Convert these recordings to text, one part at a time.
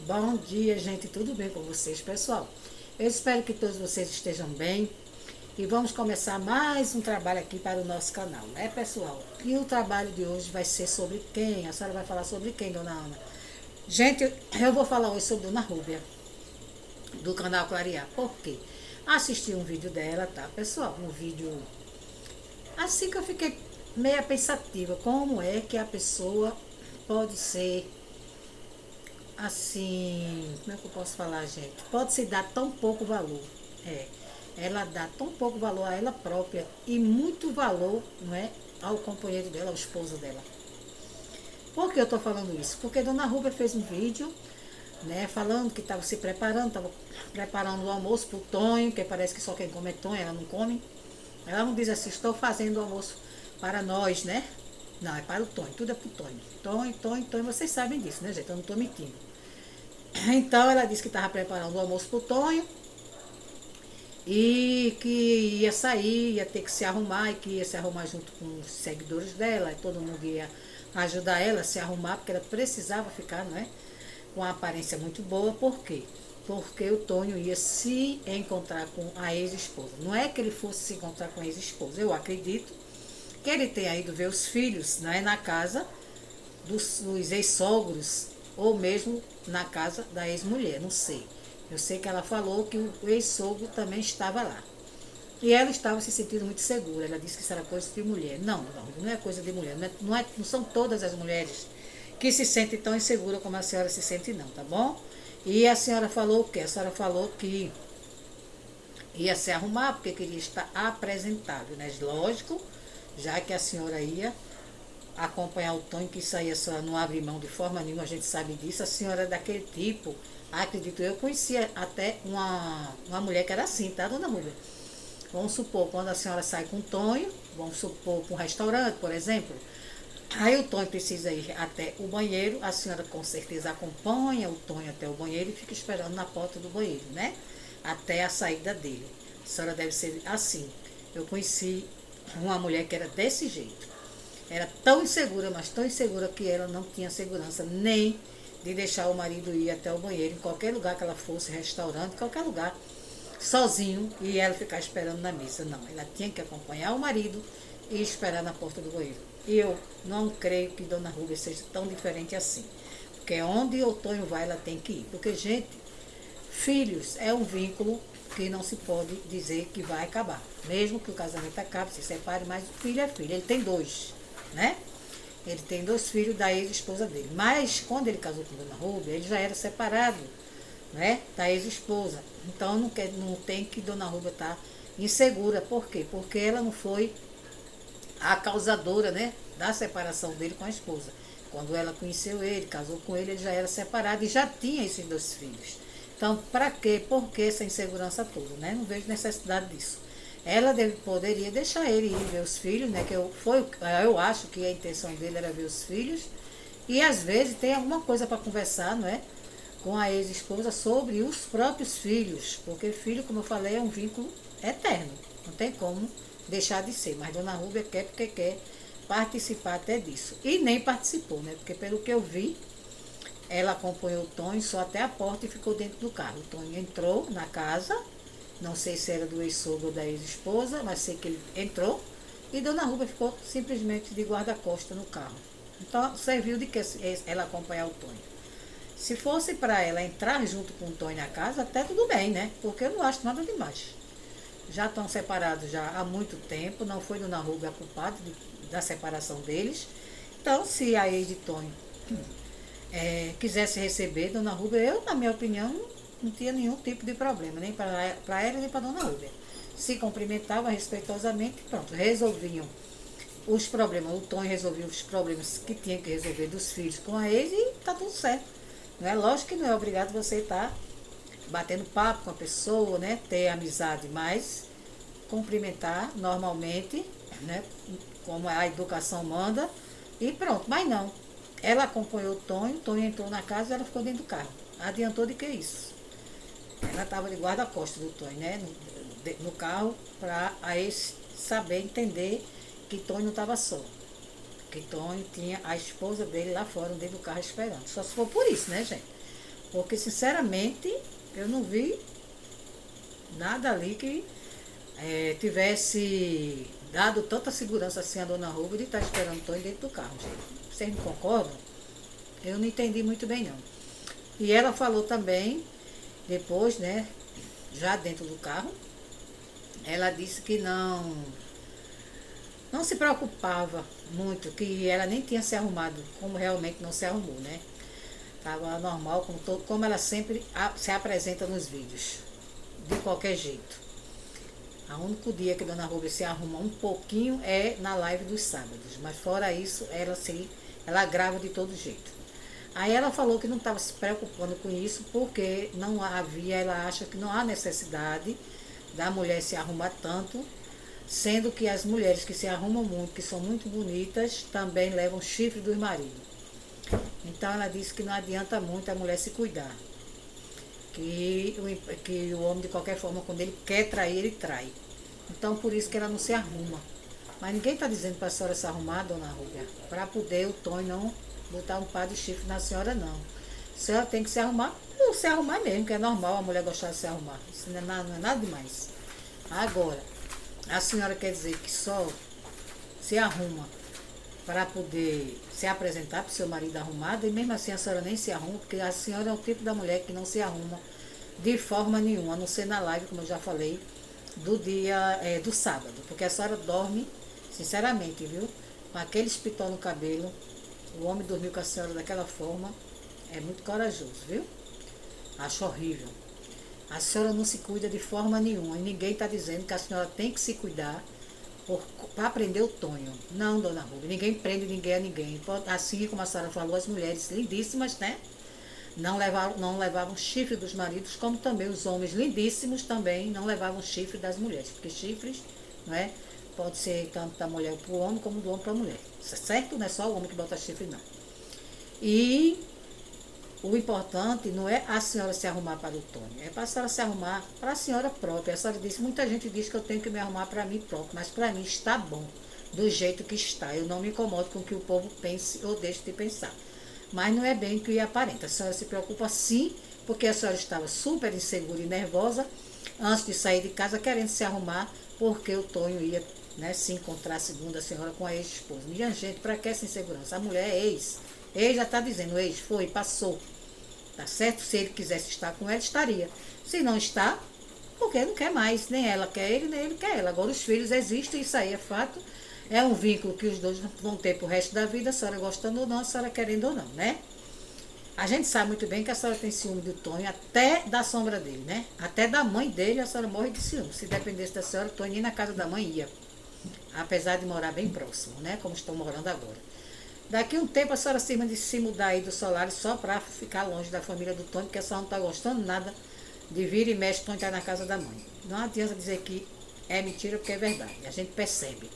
Bom dia, gente. Tudo bem com vocês, pessoal? Eu espero que todos vocês estejam bem. E vamos começar mais um trabalho aqui para o nosso canal, né, pessoal? E o trabalho de hoje vai ser sobre quem? A senhora vai falar sobre quem, dona Ana? Gente, eu vou falar hoje sobre Dona Rúbia, do canal Clarear. Por quê? Assisti um vídeo dela, tá, pessoal? Um vídeo assim que eu fiquei meio pensativa. Como é que a pessoa pode ser assim, como é que eu posso falar, gente? Pode se dar tão pouco valor. É, ela dá tão pouco valor a ela própria e muito valor, não é, ao companheiro dela, ao esposo dela. Por que eu tô falando isso? Porque Dona Rúbia fez um vídeo, né, falando que estava se preparando, estava preparando o almoço pro Tonho, que parece que só quem come é Tonho, ela não come. Ela não diz assim, estou fazendo o almoço para nós, né? Não, é para o Tonho, tudo é pro Tonho. Tonho, Tonho, Tonho, vocês sabem disso, né, gente? Eu não tô mentindo. Então ela disse que estava preparando o almoço pro Tonho e que ia sair, ia ter que se arrumar e que ia se arrumar junto com os seguidores dela, e todo mundo ia ajudar ela a se arrumar, porque ela precisava ficar, né, com uma aparência muito boa. Por quê? Porque o Tonho ia se encontrar com a ex-esposa. Não é que ele fosse se encontrar com a ex-esposa. Eu acredito que ele tenha ido ver os filhos, né, na casa dos ex-sogros ou mesmo na casa da ex-mulher, não sei. Eu sei que ela falou que o ex-sogro também estava lá. E ela estava se sentindo muito segura. Ela disse que isso era coisa de mulher. Não, não é coisa de mulher. Não são todas as mulheres que se sentem tão inseguras como a senhora se sente, não, tá bom? E a senhora falou o quê? A senhora falou que ia se arrumar porque queria estar apresentável, né? Lógico, já que a senhora ia acompanhar o Tonho, que isso aí a senhora não abre mão de forma nenhuma, a gente sabe disso. A senhora é daquele tipo, acredito eu, conhecia até uma mulher que era assim, tá, dona Rúbia? Vamos supor, quando a senhora sai com o Tonho, vamos supor, para um restaurante, por exemplo, aí o Tonho precisa ir até o banheiro, a senhora com certeza acompanha o Tonho até o banheiro e fica esperando na porta do banheiro, né? Até a saída dele. A senhora deve ser assim. Eu conheci uma mulher que era desse jeito. Era tão insegura, mas tão insegura que ela não tinha segurança nem de deixar o marido ir até o banheiro, em qualquer lugar que ela fosse, restaurante, qualquer lugar, sozinho, e ela ficar esperando na mesa. Não, ela tinha que acompanhar o marido e esperar na porta do banheiro. E eu não creio que Dona Rúbia seja tão diferente assim. Porque onde o Tonho vai, ela tem que ir. Porque, gente, filhos é um vínculo que não se pode dizer que vai acabar. Mesmo que o casamento acabe, se separe, mas o filho é filho. Ele tem dois, né? Ele tem dois filhos da ex-esposa dele. Mas quando ele casou com Dona Rúbia, ele já era separado, né, da ex-esposa. Então não tem que Dona Rúbia estar insegura. Por quê? Porque ela não foi a causadora, né, da separação dele com a esposa. Quando ela conheceu ele, casou com ele já era separado e já tinha esses dois filhos. Então, para quê? Por que essa insegurança toda, né? Não vejo necessidade disso. Ela poderia deixar ele ir ver os filhos, né? Eu acho que a intenção dele era ver os filhos. E às vezes tem alguma coisa para conversar, não é? Com a ex-esposa sobre os próprios filhos. Porque filho, como eu falei, é um vínculo eterno. Não tem como deixar de ser. Mas Dona Rúbia quer porque quer participar até disso. E nem participou, né? Porque pelo que eu vi, ela acompanhou o Tonho só até a porta e ficou dentro do carro. O Tonho entrou na casa, não sei se era do ex-sogro ou da ex-esposa, mas sei que ele entrou e Dona Rúbia ficou simplesmente de guarda-costas no carro. Então serviu de que ela acompanhar o Tonho. Se fosse para ela entrar junto com o Tonho na casa, até tudo bem, né? Porque eu não acho nada demais. Já estão separados já há muito tempo, não foi Dona Rúbia a culpada da separação deles. Então, se a ex de Tonho quisesse receber Dona Rúbia, eu, na minha opinião, não tinha nenhum tipo de problema, nem para ela nem para Dona Rúbia. Se cumprimentavam respeitosamente, pronto, resolviam os problemas. O Tonho resolvia os problemas que tinha que resolver dos filhos com a ex e tá tudo certo. Não é? Lógico que não é obrigado você estar batendo papo com a pessoa, né? Ter amizade, mas cumprimentar normalmente, né? Como a educação manda, e pronto. Mas não. Ela acompanhou o Tonho entrou na casa e ela ficou dentro do carro. Adiantou de que isso? Ela estava de guarda-costas do Tonho, né? No carro, para aí saber, entender que Tonho não estava só. Que Tonho tinha a esposa dele lá fora, dentro do carro, esperando. Só se for por isso, né, gente? Porque, sinceramente, eu não vi nada ali que tivesse dado tanta segurança assim a dona Rúbia de estar esperando o Tonho dentro do carro, gente. Vocês não concordam? Eu não entendi muito bem, não. E ela falou também, depois, né, já dentro do carro, ela disse que não se preocupava muito, que ela nem tinha se arrumado, como realmente não se arrumou, né? Estava normal, como ela sempre se apresenta nos vídeos, de qualquer jeito. O único dia que Dona Rúbia se arruma um pouquinho é na live dos sábados, mas fora isso, ela grava de todo jeito. Aí ela falou que não estava se preocupando com isso, porque não havia, ela acha que não há necessidade da mulher se arrumar tanto, sendo que as mulheres que se arrumam muito, que são muito bonitas, também levam chifre dos maridos. Então ela disse que não adianta muito a mulher se cuidar. Que o homem, de qualquer forma, quando ele quer trair, ele trai. Então por isso que ela não se arruma. Mas ninguém está dizendo para a senhora se arrumar, Dona Rúbia, para poder o Tonho não botar um par de chifre na senhora, não. A senhora tem que se arrumar, ou se arrumar mesmo, que é normal a mulher gostar de se arrumar. Isso não é nada demais. Agora, a senhora quer dizer que só se arruma para poder se apresentar para o seu marido arrumado, e mesmo assim a senhora nem se arruma, porque a senhora é o tipo da mulher que não se arruma de forma nenhuma, a não ser na live, como eu já falei, do sábado, porque a senhora dorme, sinceramente, viu? Com aquele espitó no cabelo, o homem dormiu com a senhora daquela forma, é muito corajoso, viu? Acho horrível. A senhora não se cuida de forma nenhuma, e ninguém está dizendo que a senhora tem que se cuidar para prender o Tonho. Não, Dona Rúbia, ninguém prende ninguém a ninguém. Assim como a senhora falou, as mulheres lindíssimas, né? Não levavam chifre dos maridos, como também os homens lindíssimos também não levavam chifre das mulheres, porque chifres, não é? Pode ser tanto da mulher para o homem como do homem para a mulher. Certo? Não é só o homem que bota chifre, não. E o importante não é a senhora se arrumar para o Tonho, é para a senhora se arrumar para a senhora própria. A senhora disse, muita gente diz que eu tenho que me arrumar para mim próprio, mas para mim está bom, do jeito que está. Eu não me incomodo com o que o povo pense ou deixe de pensar. Mas não é bem o que aparenta. A senhora se preocupa sim, porque a senhora estava super insegura e nervosa antes de sair de casa, querendo se arrumar, porque o Tonho ia, né, se encontrar, segundo a senhora, com a ex-esposa. Minha gente, para que essa insegurança? A mulher é ex. Ex já está dizendo, ex foi, passou. Tá certo? Se ele quisesse estar com ela, estaria. Se não está, porque não quer mais. Nem ela quer ele, nem ele quer ela. Agora os filhos existem, isso aí é fato. É um vínculo que os dois vão ter pro resto da vida, a senhora gostando ou não, a senhora querendo ou não, né? A gente sabe muito bem que a senhora tem ciúme do Tonho, até da sombra dele, né? Até da mãe dele, a senhora morre de ciúme. Se dependesse da senhora, o Tonho nem na casa da mãe ia. Apesar de morar bem próximo, né? Como estão morando agora. Daqui a um tempo a senhora cisma de se mudar aí do Solar só para ficar longe da família do Tonho, porque a senhora não está gostando nada de vir e mexe, o Tonho está na casa da mãe. Não adianta dizer que é mentira, porque é verdade. A gente percebe.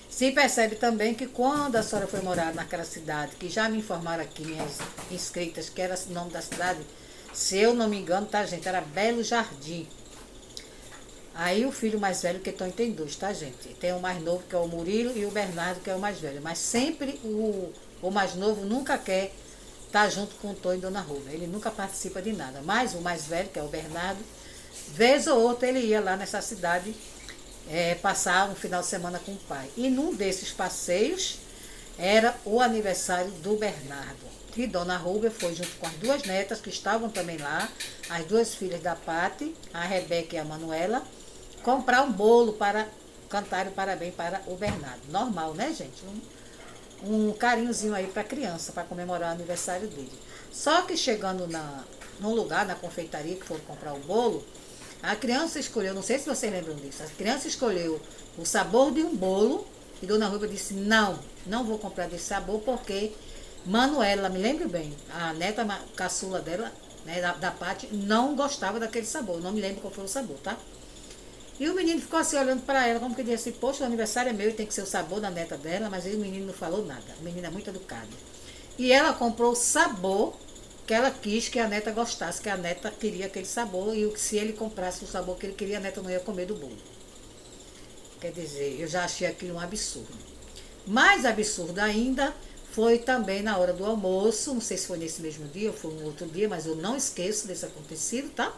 Se percebe também que quando a senhora foi morar naquela cidade, que já me informaram aqui, minhas inscritas, que era o nome da cidade, se eu não me engano, tá, gente? Era Belo Jardim. Aí o filho mais velho, que Tonho tem dois, tá, gente? Tem o mais novo, que é o Murilo, e o Bernardo, que é o mais velho. Mas sempre o mais novo nunca quer estar junto com o Tonho e Dona Rúbia. Ele nunca participa de nada. Mas o mais velho, que é o Bernardo, vez ou outra ele ia lá nessa cidade passar um final de semana com o pai. E num desses passeios era o aniversário do Bernardo. E Dona Rúbia foi junto com as duas netas, que estavam também lá, as duas filhas da Pati, a Rebeca e a Manuela, comprar um bolo para cantar o parabéns para o Bernardo. Normal, né, gente? Um carinhozinho aí para a criança, para comemorar o aniversário dele. Só que chegando num lugar, na confeitaria, que foram comprar o bolo, a criança escolheu, não sei se vocês lembram disso, a criança escolheu o sabor de um bolo e Dona Rúbia disse, não vou comprar desse sabor porque Manuela, me lembro bem, a neta caçula dela, né, da Pati, não gostava daquele sabor, não me lembro qual foi o sabor, tá? E o menino ficou assim olhando para ela, como que disse assim, poxa, o aniversário é meu e tem que ser o sabor da neta dela, mas aí o menino não falou nada, a menina é muito educada. E ela comprou o sabor que ela quis que a neta gostasse, que a neta queria aquele sabor, e se ele comprasse o sabor que ele queria, a neta não ia comer do bolo. Quer dizer, eu já achei aquilo um absurdo. Mais absurdo ainda foi também na hora do almoço, não sei se foi nesse mesmo dia ou foi um outro dia, mas eu não esqueço desse acontecido, tá?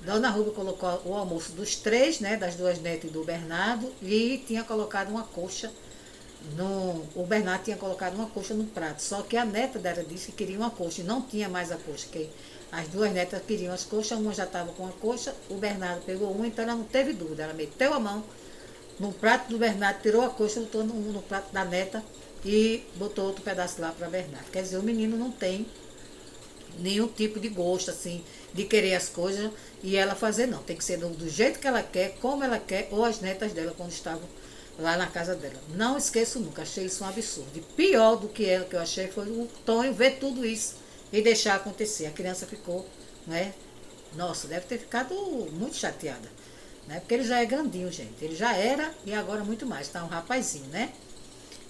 Dona Rúbia colocou o almoço dos três, né, das duas netas e do Bernardo, e tinha colocado uma coxa o Bernardo tinha colocado uma coxa no prato, só que a neta dela disse que queria uma coxa e não tinha mais a coxa, que as duas netas queriam as coxas, uma já estava com a coxa, o Bernardo pegou uma, então ela não teve dúvida, ela meteu a mão no prato do Bernardo, tirou a coxa, botou no prato da neta e botou outro pedaço lá para Bernardo. Quer dizer, o menino não tem nenhum tipo de gosto, assim, de querer as coisas e ela fazer, não. Tem que ser do jeito que ela quer, como ela quer, ou as netas dela quando estavam lá na casa dela. Não esqueço nunca, achei isso um absurdo. E pior do que ela, que eu achei, foi o Tonho ver tudo isso e deixar acontecer. A criança ficou, né? Nossa, deve ter ficado muito chateada, né? Porque ele já é grandinho, gente. Ele já era e agora muito mais. Tá um rapazinho, né?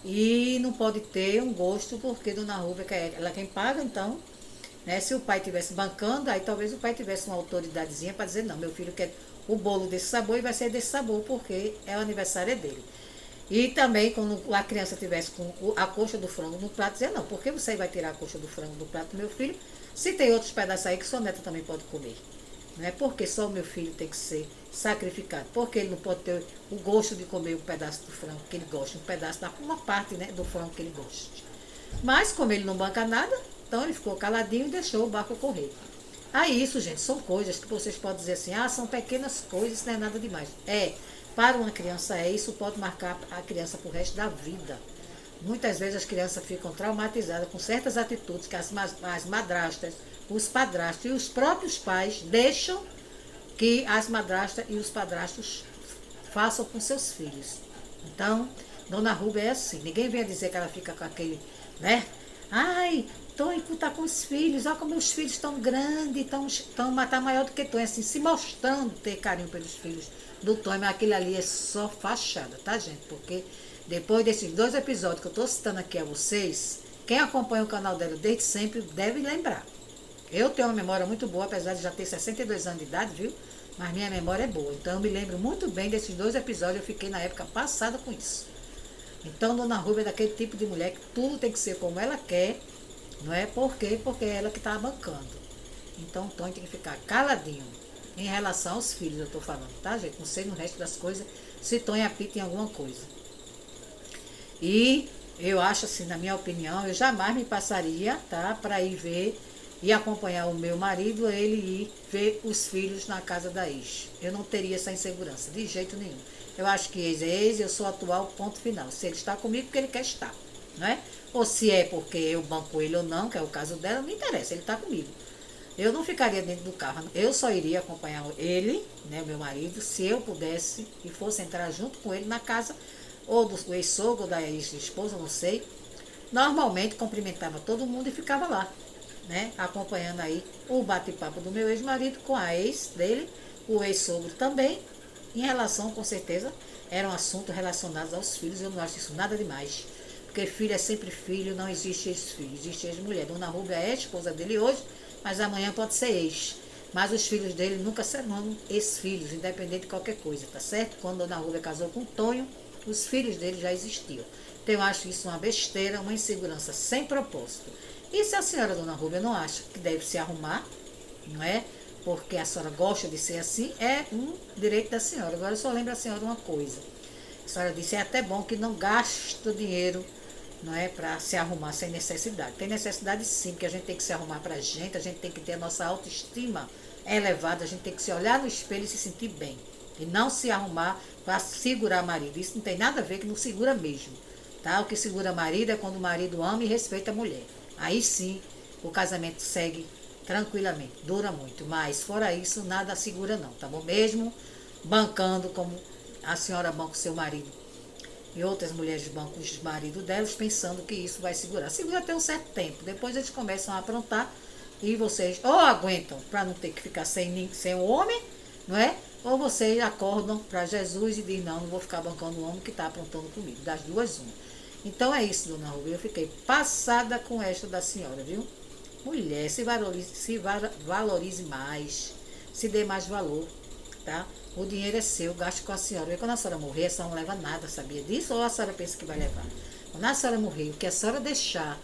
E não pode ter um gosto porque Dona Rúbia, ela é quem paga, então, né? Se o pai tivesse bancando, aí talvez o pai tivesse uma autoridadezinha para dizer, não, meu filho quer o bolo desse sabor e vai ser desse sabor, porque é o aniversário dele. E também, quando a criança tivesse com a coxa do frango no prato, dizer, não, por que você vai tirar a coxa do frango do prato do meu filho, se tem outros pedaços aí que sua neta também pode comer? Não é porque só o meu filho tem que ser sacrificado, porque ele não pode ter o gosto de comer um pedaço do frango que ele gosta, um pedaço da uma parte, né, do frango que ele gosta. Mas como ele não banca nada, então ele ficou caladinho e deixou o barco correr. Aí isso, gente, são coisas que vocês podem dizer assim, são pequenas coisas, não é nada demais. Para uma criança isso pode marcar a criança pro resto da vida. Muitas vezes as crianças ficam traumatizadas com certas atitudes que as madrastas, os padrastos e os próprios pais deixam que as madrastas e os padrastos façam com seus filhos. Então, Dona Rúbia é assim. Ninguém vem dizer que ela fica com aquele, né? Ai, Tonho tá com os filhos, olha como os filhos estão grandes, tá maior do que Tonho, assim, se mostrando ter carinho pelos filhos do Tonho, mas aquilo ali é só fachada, tá, gente? Porque depois desses 2 episódios que eu tô citando aqui a vocês, quem acompanha o canal dela desde sempre deve lembrar. Eu tenho uma memória muito boa, apesar de já ter 62 anos de idade, viu? Mas minha memória é boa. Então eu me lembro muito bem desses 2 episódios, eu fiquei na época passada com isso. Então Dona Rúbia é daquele tipo de mulher que tudo tem que ser como ela quer, não é? Por quê? Porque é ela que está bancando. Então o Tonho tem que ficar caladinho. Em relação aos filhos, eu estou falando, tá, gente? Não sei no resto das coisas se Tonho apita em alguma coisa. E eu acho assim, na minha opinião, eu jamais me passaria, tá? Para ir ver e acompanhar o meu marido, ele ir ver os filhos na casa da ex. Eu não teria essa insegurança, de jeito nenhum. Eu acho que ex é ex, eu sou atual, ponto final. Se ele está comigo, porque ele quer estar, não é? Ou se é porque eu banco ele ou não, que é o caso dela, não interessa, ele está comigo. Eu não ficaria dentro do carro, eu só iria acompanhar ele, né, meu marido, se eu pudesse e fosse entrar junto com ele na casa, ou do ex-sogro, ou da ex-esposa, não sei. Normalmente cumprimentava todo mundo e ficava lá, né, acompanhando aí o bate-papo do meu ex-marido com a ex dele, o ex-sogro também. Em relação, com certeza, eram assuntos relacionados aos filhos, eu não acho isso nada demais. Porque filho é sempre filho, não existe ex-filho, existe ex-mulher. Dona Rúbia é esposa dele hoje, mas amanhã pode ser ex. Mas os filhos dele nunca serão ex-filhos, independente de qualquer coisa, tá certo? Quando Dona Rúbia casou com Tonho, os filhos dele já existiam. Então eu acho isso uma besteira, uma insegurança sem propósito. E se a senhora Dona Rúbia não acha que deve se arrumar, não é? Porque a senhora gosta de ser assim, é um direito da senhora. Agora eu só lembro a senhora uma coisa. A senhora disse, é até bom que não gasta dinheiro, não é, para se arrumar sem necessidade. Tem necessidade sim, porque a gente tem que se arrumar para a gente tem que ter a nossa autoestima elevada, a gente tem que se olhar no espelho e se sentir bem. E não se arrumar para segurar marido. Isso não tem nada a ver, que não segura mesmo. Tá? O que segura marido é quando o marido ama e respeita a mulher. Aí sim, o casamento segue tranquilamente, dura muito. Mas fora isso, nada segura não, tá bom? Mesmo bancando como a senhora banca o seu marido e outras mulheres bancam os maridos delas, pensando que isso vai segurar. Segura até um certo tempo. Depois eles começam a aprontar e vocês ou aguentam para não ter que ficar sem o homem, não é? Ou vocês acordam para Jesus e dizem, não vou ficar bancando o homem que está aprontando comigo. Das duas, uma. Então é isso, Dona Rúbia. Eu fiquei passada com esta da senhora, viu? Mulher, valorize mais, se dê mais valor, tá? O dinheiro é seu, gaste com a senhora. E quando a senhora morrer, a senhora não leva nada, sabia disso? Ou a senhora pensa que vai levar? Quando a senhora morrer, o que a senhora deixar,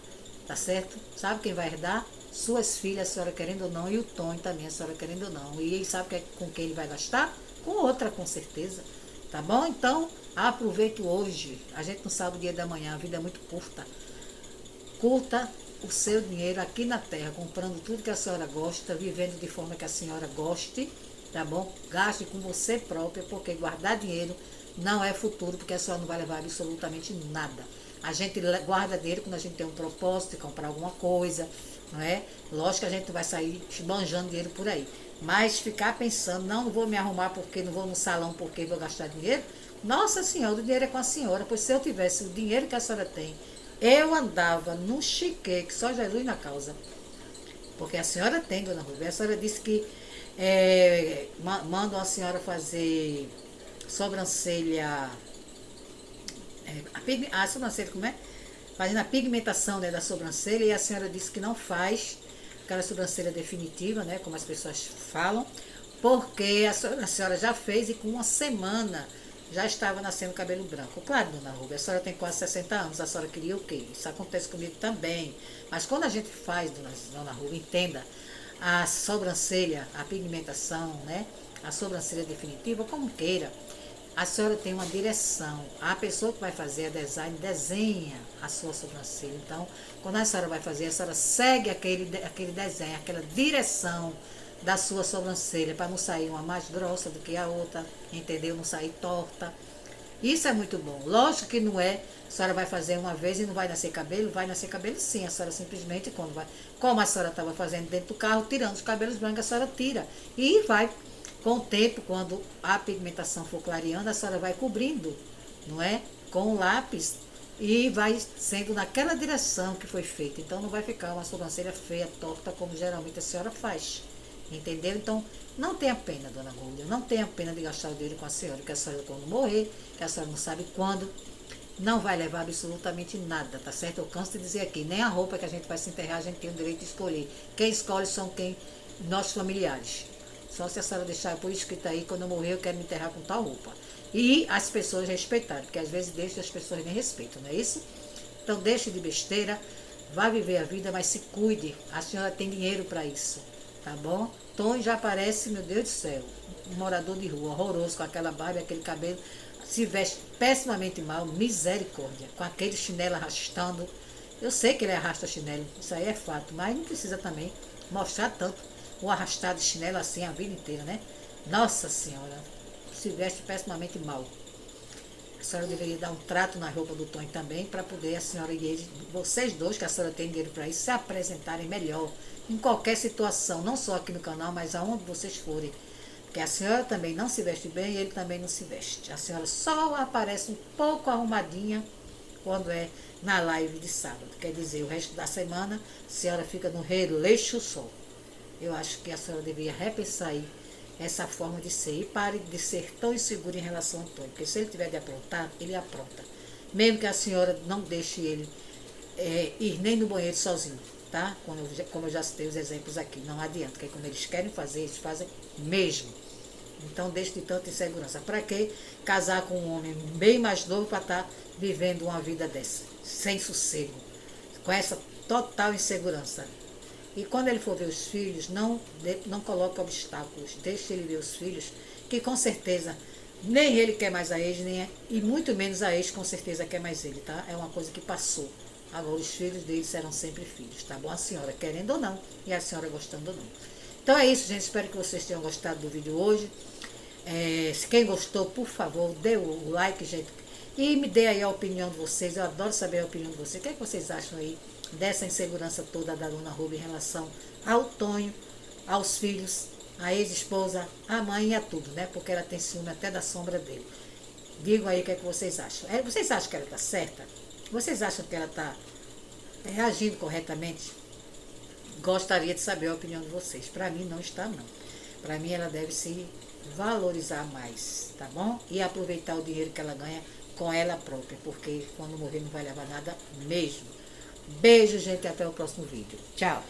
tá certo? Sabe quem vai herdar? Suas filhas, a senhora querendo ou não, e o Tonho também, a senhora querendo ou não. E ele sabe com quem ele vai gastar? Com outra, com certeza. Tá bom? Então, aproveite hoje. A gente não sabe o dia da manhã, a vida é muito curta. Curta o seu dinheiro aqui na terra, comprando tudo que a senhora gosta, vivendo de forma que a senhora goste, tá bom? Gaste com você própria, porque guardar dinheiro não é futuro, porque a senhora não vai levar absolutamente nada. A gente guarda dinheiro quando a gente tem um propósito de comprar alguma coisa, não é? Lógico que a gente vai sair esbanjando dinheiro por aí. Mas ficar pensando, não vou me arrumar porque não vou no salão porque vou gastar dinheiro. Nossa Senhora, o dinheiro é com a senhora, pois se eu tivesse o dinheiro que a senhora tem, eu andava num chique, que só Jesus na causa. Porque a senhora tem, dona Rubia. A senhora disse que mandam a senhora fazer sobrancelha. A sobrancelha, como é? Fazendo a pigmentação, né, da sobrancelha, e a senhora disse que não faz aquela sobrancelha definitiva, né, como as pessoas falam, porque a senhora já fez e com uma semana já estava nascendo cabelo branco. Claro, dona Rubia, a senhora tem quase 60 anos, a senhora queria o quê? Isso acontece comigo também. Mas quando a gente faz, dona Rubia, entenda, a sobrancelha, a pigmentação, né, a sobrancelha definitiva, como queira, a senhora tem uma direção. A pessoa que vai fazer a design desenha a sua sobrancelha. Então, quando a senhora vai fazer, a senhora segue aquele desenho, aquela direção da sua sobrancelha, para não sair uma mais grossa do que a outra, entendeu? Não sair torta. Isso é muito bom. Lógico que não é, a senhora vai fazer uma vez e não vai nascer cabelo? Vai nascer cabelo sim. A senhora simplesmente, como a senhora estava fazendo dentro do carro, tirando os cabelos brancos, a senhora tira. E vai. Com o tempo, quando a pigmentação for clareando, a senhora vai cobrindo, não é? Com o lápis e vai sendo naquela direção que foi feita. Então não vai ficar uma sobrancelha feia, torta, como geralmente a senhora faz. Entendeu? Então não tenha pena, dona Gúlia, não tenha pena de gastar o dinheiro com a senhora, que a senhora quando morrer, que a senhora não sabe quando, não vai levar absolutamente nada, tá certo? Eu canso de dizer aqui, nem a roupa que a gente vai se enterrar, a gente tem o direito de escolher. Quem escolhe são nossos familiares. Só se a senhora deixar por escrito aí, quando eu morrer eu quero me enterrar com tal roupa. E as pessoas respeitarem, porque às vezes deixa as pessoas nem respeitam, não é isso? Então deixe de besteira, vá viver a vida, mas se cuide. A senhora tem dinheiro para isso, tá bom? Tom já parece, meu Deus do céu, um morador de rua, horroroso, com aquela barba e aquele cabelo, se veste pessimamente mal, misericórdia, com aquele chinelo arrastando. Eu sei que ele arrasta chinelo, isso aí é fato, mas não precisa também mostrar tanto o arrastado de chinelo assim a vida inteira, né? Nossa Senhora, se veste pessimamente mal. A senhora deveria dar um trato na roupa do Tonho também, para poder a senhora e ele, vocês dois, que a senhora tem dinheiro para isso, se apresentarem melhor em qualquer situação, não só aqui no canal, mas aonde vocês forem. Porque a senhora também não se veste bem e ele também não se veste. A senhora só aparece um pouco arrumadinha quando é na live de sábado. Quer dizer, o resto da semana a senhora fica no releixo só. Eu acho que a senhora deveria repensar aí essa forma de ser. E pare de ser tão insegura em relação ao Antônio. Porque se ele tiver de aprontar, ele apronta. Mesmo que a senhora não deixe ele ir nem no banheiro sozinho, tá? Como eu já citei os exemplos aqui. Não adianta, porque quando eles querem fazer, eles fazem mesmo. Então deixe de tanta insegurança. Para que casar com um homem bem mais novo para estar vivendo uma vida dessa? Sem sossego. Com essa total insegurança. E quando ele for ver os filhos, não coloque obstáculos, deixe ele ver os filhos, que com certeza nem ele quer mais a ex, e muito menos a ex com certeza quer mais ele, tá? É uma coisa que passou. Agora os filhos dele serão sempre filhos, tá bom? A senhora querendo ou não, e a senhora gostando ou não. Então é isso, gente. Espero que vocês tenham gostado do vídeo hoje. Se quem gostou, por favor, dê o like, gente. E me dê aí a opinião de vocês. Eu adoro saber a opinião de vocês. O que é que vocês acham aí dessa insegurança toda da dona Ruby em relação ao Tonho, aos filhos, à ex-esposa, à mãe e a tudo, né? Porque ela tem ciúme até da sombra dele. Digam aí o que é que vocês acham. Vocês acham que ela está certa? Vocês acham que ela está reagindo corretamente? Gostaria de saber a opinião de vocês. Para mim não está, não. Para mim ela deve se valorizar mais, tá bom? E aproveitar o dinheiro que ela ganha com ela própria, porque quando morrer não vai levar nada mesmo. Beijo, gente, até o próximo vídeo. Tchau!